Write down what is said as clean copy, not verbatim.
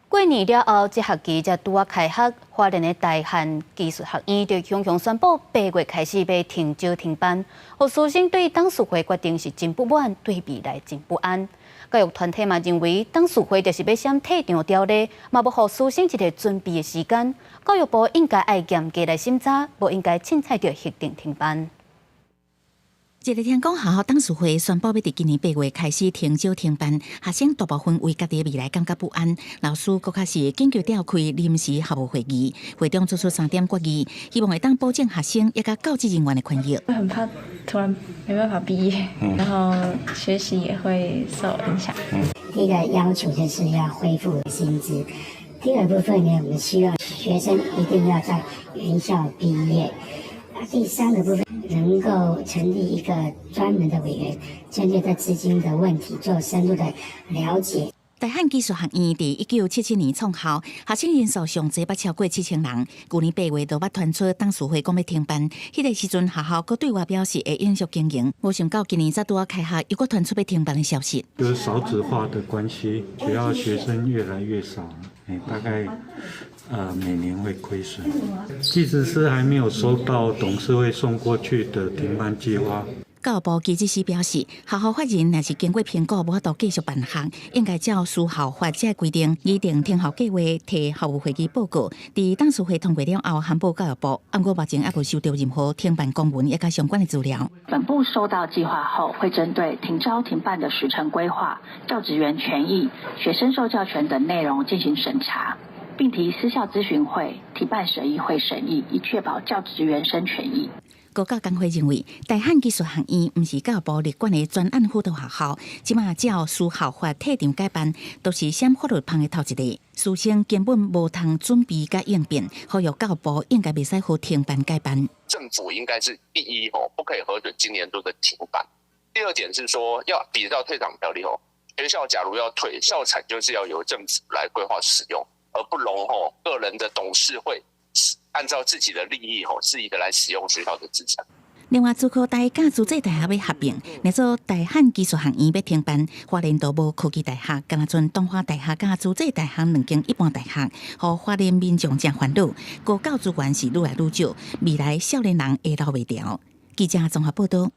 过年了后，这学期才拄开学，花莲的大汉技术学院就雄雄宣布8月开始要停招停班，学师生对董事会决定是真不满，对未来真不安。教育团体嘛认为，董事会就是要闪退场条例，嘛要予师生一个准备的时间。教育部应该爱严格来审查，无应该凊彩就决定停班。一日天讲学校董事会宣布要伫今年8月开始停招停班，学生大部分为家己的未来感觉不安，老师更较是紧急召开临时校务会议，会中做出3点决议，希望会当保证学生也甲教职人员的权益。很怕突然没办法毕业，然后学习也会受影响。第一个要求就是要恢复薪资，第二部分呢，我们希望学生一定要在原校毕业。第三个部分能够成立一个专门的委员，针对这资金的问题做深入的了解。大汉技术学院伫1977年创校，学生人数上侪捌超过7000人。去年8月就捌传出董事会讲要停班，迄个时阵学校阁对外表示会延续经营，无想到今年才拄开学，又阁传出要停班的消息。就是少子化的关系，学校学生越来越少，大概每年会亏损。即使是还没有收到董事会送过去的停班计划。教育部技职司表示，学校法人若是经过评估无法度继续办学，应该照私校法这规定，拟定停校计划，提校务会议报告。伫董事会通过了后，函报教育部。不过目前还无收到任何停办公文，也甲相关的资料。本部收到计划后，会针对停招停办的时程规划、教职员权益、学生受教权等内容进行审查，并提私校咨询会、提办审议会审议，以确保教职员生权益。高教工会认为，大汉技术学院毋是教育部立管的专案辅导学校，即马照私校法退场改办，都是闪法律旁的头一个。师生根本无通准备甲应变，呼吁教育部应该袂使互停办改办。政府应该是第一不可以核准今年度的停办。第二点是说，要比照退场条例学校假如要退，校产就是要由政府来规划使用，而不容个人的董事会按照自己的利益肆意的来使用学校的资产。另外，主科大甲资济大学要合并，那做大汉技术学院要停办，花莲都无科技大学，敢若剩东华大学甲资济大学2间一般大学，互花莲民众真烦恼。国教资源是愈来愈少，未来少年人会留袂掉。记者综合报道。